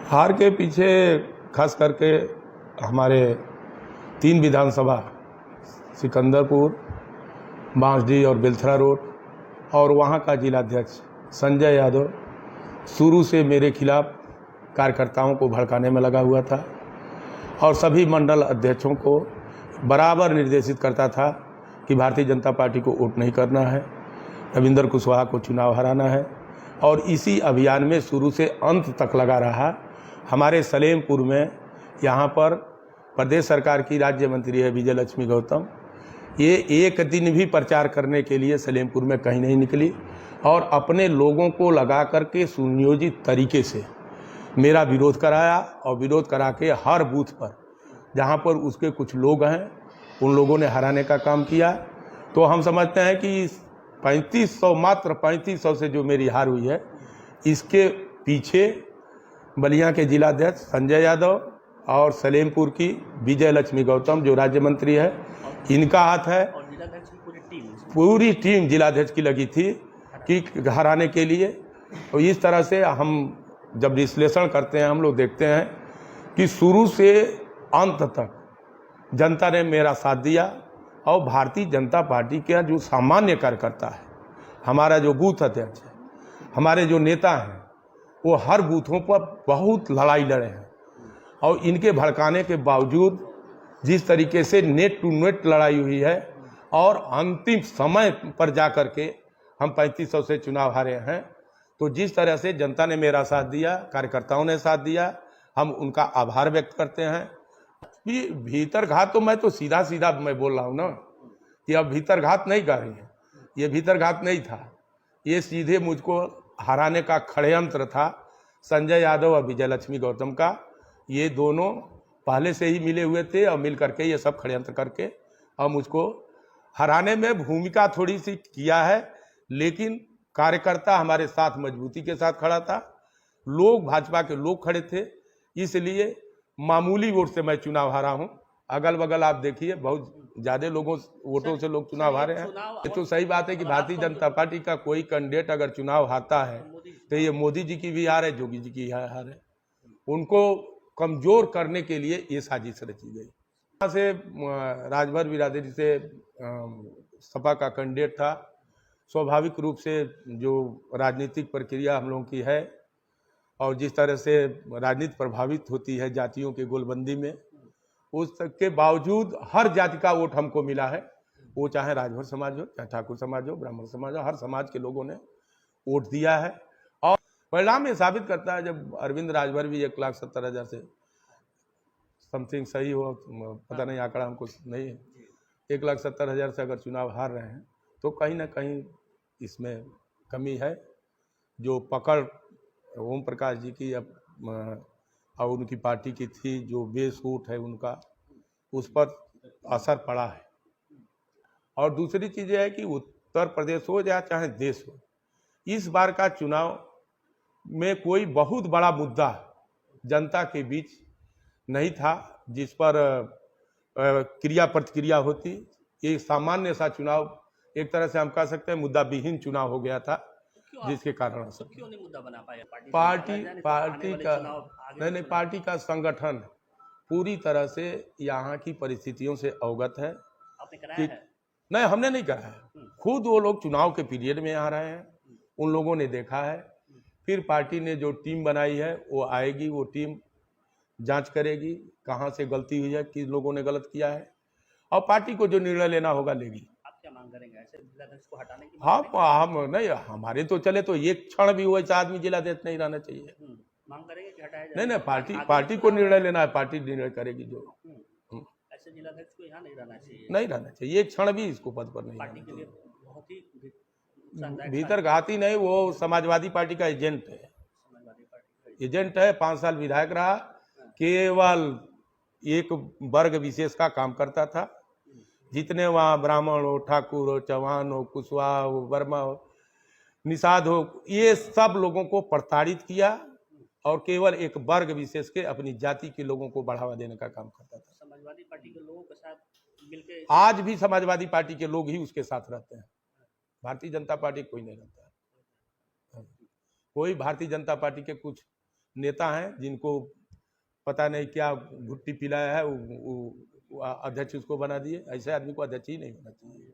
हार के पीछे खास करके हमारे 3 विधानसभा सिकंदरपुर, बांसडीह और बेलथरा रोड और वहाँ का जिलाध्यक्ष संजय यादव शुरू से मेरे खिलाफ कार्यकर्ताओं को भड़काने में लगा हुआ था और सभी मंडल अध्यक्षों को बराबर निर्देशित करता था कि भारतीय जनता पार्टी को वोट नहीं करना है, रविंद्र कुशवाहा को चुनाव हराना है। और इसी अभियान में शुरू से अंत तक लगा रहा। हमारे सलेमपुर में यहाँ पर प्रदेश सरकार की राज्य मंत्री है विजय लक्ष्मी गौतम, ये एक दिन भी प्रचार करने के लिए सलेमपुर में कहीं नहीं निकली और अपने लोगों को लगा करके सुनियोजित तरीके से मेरा विरोध कराया और विरोध करा के हर बूथ पर जहाँ पर उसके कुछ लोग हैं उन लोगों ने हराने का काम किया। तो हम समझते हैं कि 3500 मात्र 3500 से जो मेरी हार हुई है, इसके पीछे बलिया के जिलाध्यक्ष संजय यादव और सलेमपुर की विजय लक्ष्मी गौतम जो राज्य मंत्री है, इनका हाथ है। पूरी टीम जिलाध्यक्ष की लगी थी कि हराने के लिए। तो इस तरह से हम जब विश्लेषण करते हैं हम लोग देखते हैं कि शुरू से अंत तक जनता ने मेरा साथ दिया और भारतीय जनता पार्टी का जो सामान्य कार्यकर्ता है, हमारा जो बूथ अध्यक्ष है, हमारे जो नेता हैं, वो हर बूथों पर बहुत लड़ाई लड़े हैं और इनके भड़काने के बावजूद जिस तरीके से नेट टू नेट लड़ाई हुई है और अंतिम समय पर जा कर के हम 3500 से चुनाव हारे हैं। तो जिस तरह से जनता ने मेरा साथ दिया, कार्यकर्ताओं ने साथ दिया, हम उनका आभार व्यक्त करते हैं। कि भीतर घात तो मैं तो सीधा सीधा मैं बोल रहा हूँ ना कि अब भीतर घात नहीं कर रही है, ये भीतर घात नहीं था, ये सीधे मुझको हराने का षड्यंत्र था संजय यादव और विजय लक्ष्मी गौतम का। ये दोनों पहले से ही मिले हुए थे और मिल करके ये सब षड्यंत्र करके और मुझको हराने में भूमिका थोड़ी सी किया है, लेकिन कार्यकर्ता हमारे साथ मजबूती के साथ खड़ा था, लोग भाजपा के लोग खड़े थे, इसलिए मामूली वोट से मैं चुनाव हारा हूं। अगल बगल आप देखिए बहुत ज्यादा वोटों से लोग चुनाव हारे हैं। ये तो सही बात है कि भारतीय जनता पार्टी का कोई कैंडिडेट अगर चुनाव हारता है तो ये मोदी जी की भी हार है, योगी जी की हार है। उनको कमजोर करने के लिए ये साजिश रची गई। यहाँ से राजभर बिरादरी से सपा का कैंडिडेट था। स्वाभाविक रूप से जो राजनीतिक प्रक्रिया हम लोगों की है और जिस तरह से राजनीति प्रभावित होती है जातियों के गोलबंदी में, उस तक के बावजूद हर जाति का वोट हमको मिला है। वो चाहे राजभर समाज हो, चाहे ठाकुर समाज हो, ब्राह्मण समाज हो, हर समाज के लोगों ने वोट दिया है। और परिणाम ये साबित करता है जब अरविंद राजभर भी 1,70,000 से समथिंग सही हो, पता नहीं आंकड़ा हमको नहीं है, 1,70,000 से अगर चुनाव हार रहे हैं तो कहीं ना कहीं इसमें कमी है। जो पकड़ ओम प्रकाश जी की और उनकी पार्टी की थी, जो बेस वोट है उनका, उस पर असर पड़ा है। और दूसरी चीज़ यह है कि उत्तर प्रदेश हो या चाहे देश हो, इस बार का चुनाव में कोई बहुत बड़ा मुद्दा जनता के बीच नहीं था जिस पर क्रिया प्रतिक्रिया होती। ये सामान्य सा चुनाव, एक तरह से हम कह सकते हैं मुद्दा विहीन चुनाव हो गया था, जिसके कारण क्यों नहीं मुद्दा बना पाया पार्टी का संगठन पूरी तरह से यहाँ की परिस्थितियों से अवगत है। आपने कराया है? नहीं, हमने नहीं कराया, खुद वो लोग चुनाव के पीरियड में आ रहे हैं, उन लोगों ने देखा है। फिर पार्टी ने जो टीम बनाई है वो आएगी, वो टीम जांच करेगी कहाँ से गलती हुई है, किस लोगों ने गलत किया है, और पार्टी को जो निर्णय लेना होगा लेगी। क्या मांग करेंगे ऐसे जिलाध्यक्ष को हटाने की? हम नहीं, हमारे तो चले तो एक क्षण भी वैसा आदमी जिलाध्यक्ष नहीं रहना चाहिए। मांग करेंगे कि हटाया जाए? नहीं, पार्टी को निर्णय लेना है, पार्टी निर्णय करेगी जो। ऐसे जिलाध्यक्ष को यहाँ नहीं रहना चाहिए, नहीं रहना चाहिए, एक क्षण भी इसको पद पर नहीं। पार्टी के लिए बहुत ही भीतर घाती नहीं, वो समाजवादी पार्टी का एजेंट है, एजेंट है। 5 साल विधायक रहा, केवल एक वर्ग विशेष का काम करता था। जितने वहाँ ब्राह्मण हो, ठाकुर हो, चौहान हो, कुशवाहा हो, वर्मा हो, निषाद हो, ये सब लोगों को प्रताड़ित किया और केवल एक वर्ग विशेष के अपनी जाति के लोगों को बढ़ावा देने का काम करता था। समाजवादी पार्टी के लोगों के साथ मिलकर आज भी समाजवादी पार्टी के लोग ही उसके साथ रहते हैं, भारतीय जनता पार्टी कोई नहीं रहता है। कोई भारतीय जनता पार्टी के कुछ नेता हैं जिनको पता नहीं क्या घुट्टी पिलाया है, वो अध्यक्ष उसको बना दिए। ऐसे आदमी को अध्यक्ष ही नहीं होना चाहिए।